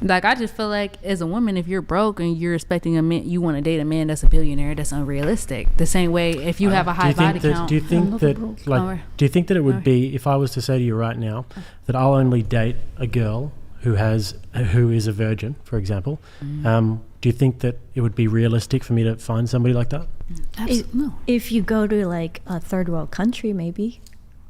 Like, I just feel like as a woman, if you're broke and you're expecting a man, you want to date a man that's a billionaire, that's unrealistic. The same way if you have a high body count. Do you think that it would be, if I was to say to you right now that I'll only date a girl who is a virgin, for example, do you think that it would be realistic for me to find somebody like that? No. If you go to like a third world country, maybe,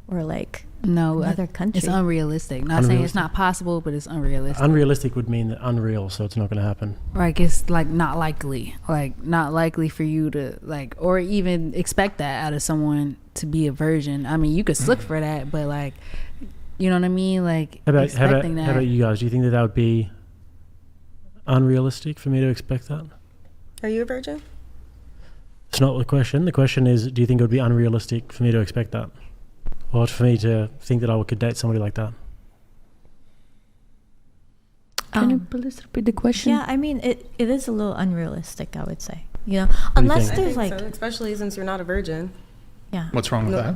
or like another country, it's unrealistic. Not saying it's not possible, but it's unrealistic. Unrealistic would mean that unreal, so it's not going to happen. Like, it's like not likely for you to like, or even expect that out of someone to be a virgin. I mean, you could look for that, but like, you know what I mean? Like, how about you guys? Do you think that would be unrealistic for me to expect that? Are you a virgin? It's not the question. The question is, do you think it would be unrealistic for me to expect that? Or for me to think that I could date somebody like that? Can you please repeat the question? Yeah, I mean, it is a little unrealistic, I would say. You know, unless there's like... So, especially since you're not a virgin. Yeah. What's wrong with that?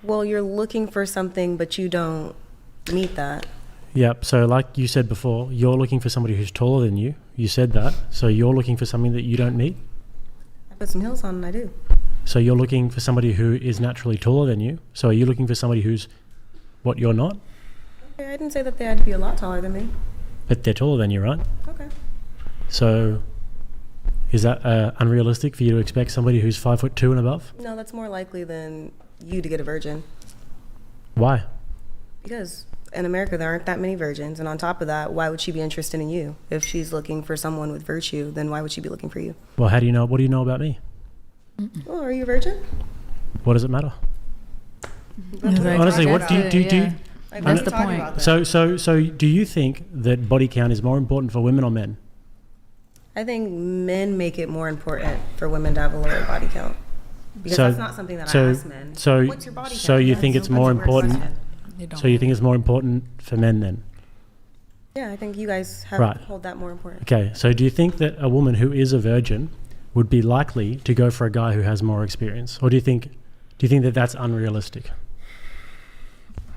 Well, you're looking for something, but you don't meet that. Yep. So like you said before, you're looking for somebody who's taller than you. You said that. So you're looking for something that you don't meet? I put some heels on and I do. So you're looking for somebody who is naturally taller than you. So are you looking for somebody who's what you're not? Okay, I didn't say that they had to be a lot taller than me. But they're taller than you, right? Okay. So is that unrealistic for you to expect somebody who's 5'2" and above? No, that's more likely than you to get a virgin. Why? Because in America, there aren't that many virgins. And on top of that, why would she be interested in you? If she's looking for someone with virtue, then why would she be looking for you? Well, how do you know? What do you know about me? Oh, are you a virgin? What does it matter? Honestly, what do you That's the point. So do you think that body count is more important for women or men? I think men make it more important for women to have a lower body count. Because that's not something that I ask men. What's your body count? So you think it's more important? They So you think it's more important for men then? Yeah, I think you guys hold that more important. Okay, so do you think that a woman who is a virgin would be likely to go for a guy who has more experience, or do you think that that's unrealistic?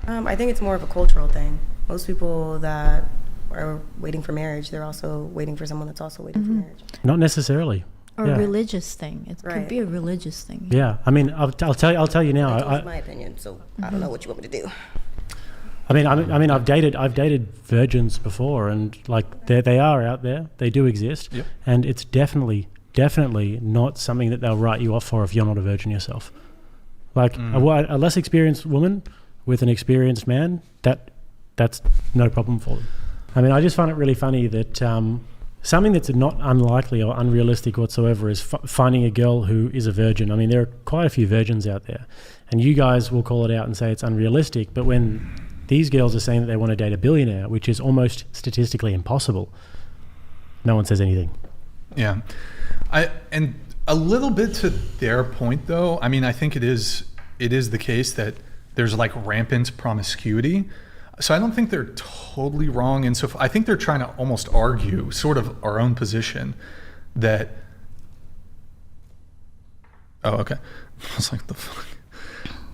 I think it's more of a cultural thing. Most people that are waiting for marriage, they're also waiting for someone that's also waiting for marriage. Not necessarily. Or a religious thing. It could be a religious thing. Yeah, I mean, I'll tell you now. That's my opinion. So I don't know what you want me to do. I mean, I've dated virgins before, and like they are out there. They do exist, yep. And it's definitely not something that they'll write you off for if you're not a virgin yourself. Like a less experienced woman with an experienced man, that's no problem for them. I mean, I just find it really funny that something that's not unlikely or unrealistic whatsoever is finding a girl who is a virgin. I mean, there are quite a few virgins out there, and you guys will call it out and say it's unrealistic, but when these girls are saying that they want to date a billionaire, which is almost statistically impossible, no one says anything. Yeah. And a little bit to their point though, I mean, I think it is the case that there's like rampant promiscuity. So I don't think they're totally wrong. And so I think they're trying to almost argue sort of our own position that, oh, okay. I was like, the fuck?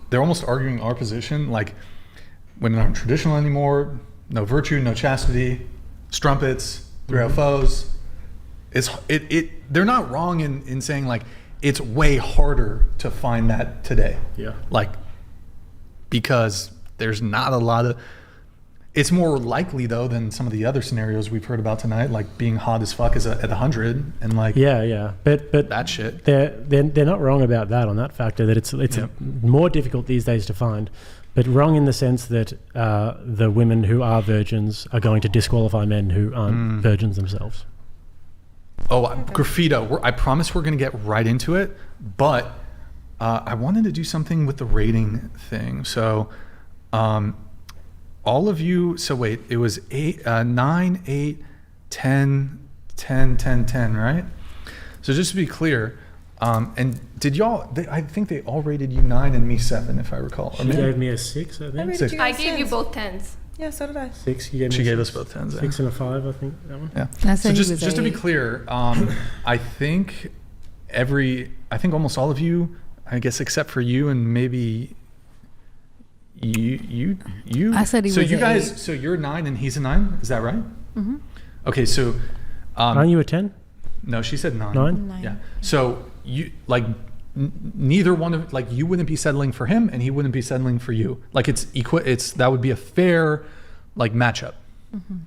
They're almost arguing our position, like women aren't traditional anymore, no virtue, no chastity, strumpets, 304s. They're not wrong in saying like it's way harder to find that today. Yeah. Like, because there's not a lot of, it's more likely though than some of the other scenarios we've heard about tonight, like being hot as fuck is at 100 and like but that shit. They're not wrong about that on that factor, that it's more difficult these days to find, but wrong in the sense that the women who are virgins are going to disqualify men who aren't virgins themselves. Oh, Graffito, I promise we're going to get right into it, but I wanted to do something with the rating thing. So all of you, so wait, it was 9, 8, 10, 10, 10, 10, right? So just to be clear, and did y'all, I think they all rated you 9 and me 7, if I recall. She gave me a 6, I think. I gave you both 10s. Yeah, so did I. 6, she gave us both 10s. 6 and a 5, I think, that one. Yeah. So just to be clear, I think almost all of you, I guess except for you and maybe you. I said he so was you an guys, 8. so you're 9 and he's a 9, is that right? Mm-hmm. Okay, so aren't you a 10? no, she said 9. 9? Yeah. So you like neither one of like you wouldn't be settling for him and he wouldn't be settling for you. Like it's that would be a fair like matchup. Mm-hmm.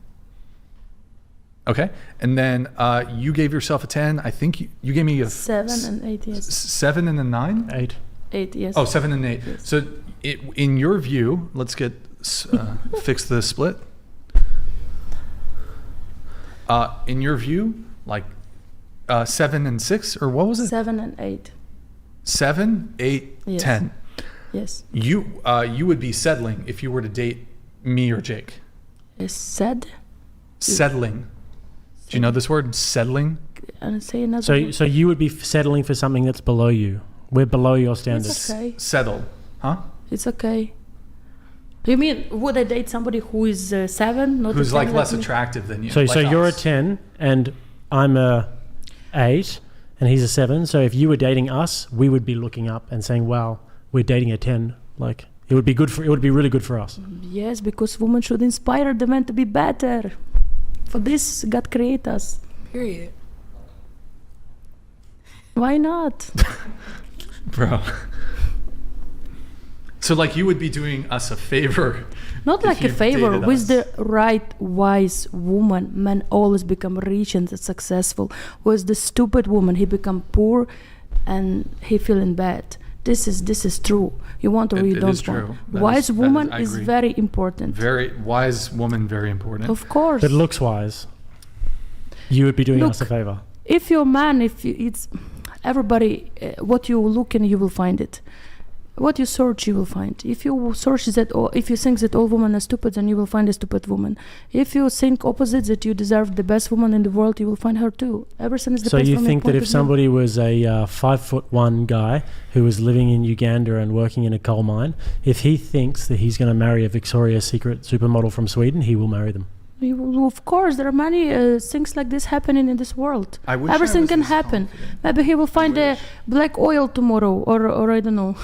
Okay, and then you gave yourself a 10. I think you gave me a 7 and 8, yes. 7 and a 9. 8. 8, yes. Oh, 7 and 8. Yes. So in your view, let's get fix the split. In your view, like 7 and 6, or what was it? 7 and 8. 7, 8, Yes. 10. Yes. You would be settling if you were to date me or Jake. Is said. Settling. Do you know this word? Settling? And say another. So you would be settling for something that's below you. We're below your standards. It's okay. Settle. Huh? It's okay. You mean would I date somebody who is 7? Not Who's a 10 like less me? attractive than you. So like you're a us. 10 and I'm a 8 and he's a 7. So if you were dating us, we would be looking up and saying, "Wow, we're dating a 10." Like it would be really good for us. Yes, because women should inspire the men to be better. For this, God create us. Period. Why not? Bro. So like you would be doing us a favor. Not if like a you favor. dated With us. the right, wise woman, men always become rich and successful. With the stupid woman, he become poor and he feeling bad. This is true. You want or you It don't is true. want. That Wise is- woman I is agree. very important. Very wise woman, very important. Of course. But looks wise, you would be doing us a Look, favor. If you're a man, it's everybody, what you look in, you will find it. What you search, you will find. If you search that, or if you think that all women are stupid, then you will find a stupid woman. If you think opposite, that you deserve the best woman in the world, you will find her too. Everything is the So best you from your think that point if of view. somebody was a 5'1" guy who was living in Uganda and working in a coal mine, if he thinks that he's going to marry a Victoria's Secret supermodel from Sweden, he will marry them? You will, of course, there are many things like this happening in this world. I wish I Everything was can this happen. confident. Maybe he will find a wish. black oil tomorrow, or I don't know,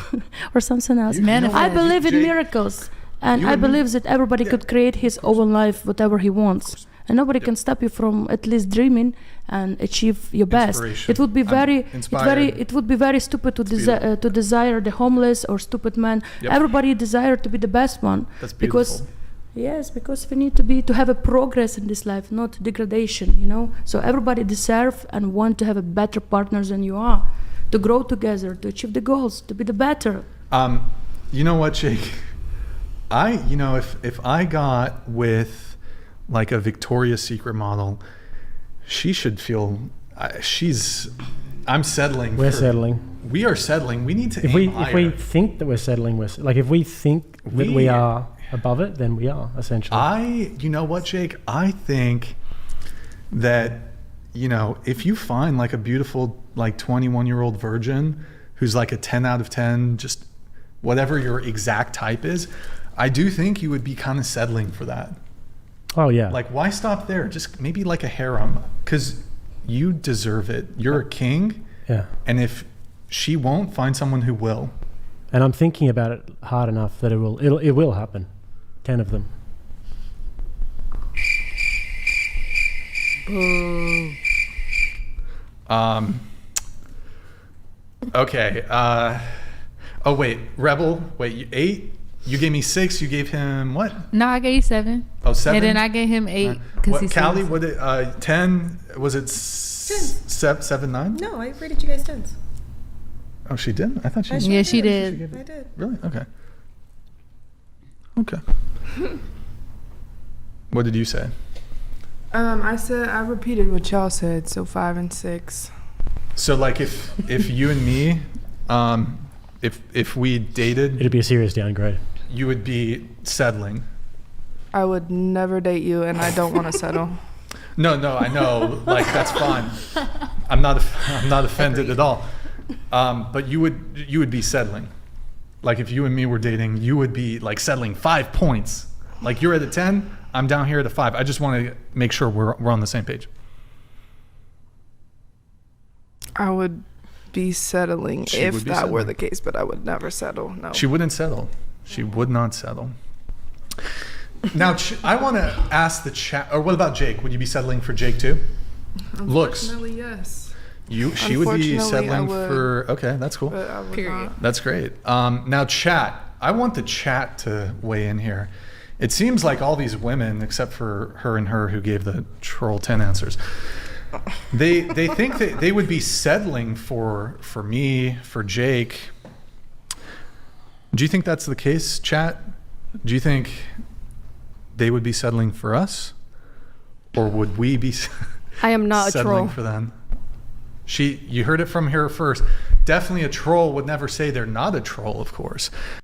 or something else. You know Manifest. I what, believe in Jake, miracles, and you I and me- believe that everybody Yeah. could create his own life, whatever he wants, and nobody Yeah. can stop you from at least dreaming and achieve your best. Inspiration. It would be I'm very, inspired. it would be very stupid to to desire the homeless or stupid man. Yep. Everybody desire to be the best one. That's because beautiful. Yes, because we need to have a progress in this life, not degradation, you know. So everybody deserve and want to have a better partners than you are, to grow together, to achieve the goals, to be the better. You know what, Jake? If I got with like a Victoria's Secret model, she should feel I'm settling. We're settling. We are settling. We need to If aim we higher. think that we're settling, if we think that we We- are above it, then we are essentially. You know what, Jake? I think that, if you find like a beautiful, like 21-year-old virgin who's like a 10 out of 10, just whatever your exact type is, I do think you would be kind of settling for that. Oh yeah. Like, why stop there? Just maybe like a harem, because you deserve it. You're a king, yeah. and if she won't, find someone who will. And I'm thinking about it hard enough that it will happen. 10 of them. Boo. Okay. Oh wait, Rebel. Wait, 8. You gave me 6. You gave him what? No, I gave you 7. Oh, 7. And then I gave him 8 because What, he Callie? said. What did 10? Was it 7, 9? No, I rated you guys 10s. Oh, she did. I thought she. I did. sure Yeah, she did. did. I did. Really? Okay. Okay. What did you say? I repeated what y'all said, so 5 and 6. So like if you and me, if we dated, It'd be a serious downgrade. you would be settling. I would never date you, and I don't want to settle. No, I know. Like that's fine. I'm not offended at all. But you would be settling. Like if you and me were dating, you would be like settling 5 points. Like you're at a 10, I'm down here at a 5. I just want to make sure we're on the same page. I would be settling She if would be that were settling. the case, but I would never settle. No. She wouldn't settle. She would not settle. Now, I want to ask the chat, or what about Jake? Would you be settling for Jake too? Looks. Unfortunately, yes. She would be Unfortunately, settling I would. for, okay, that's cool. But I would Period. not. That's great. Now, chat. I want the chat to weigh in here. It seems like all these women, except for her and her who gave the troll 10 answers, they think that they would be settling for me, for Jake. Do you think that's the case, chat? Do you think they would be settling for us? Or would we be I am not a settling troll. for them? You heard it from her first. Definitely a troll would never say they're not a troll, of course.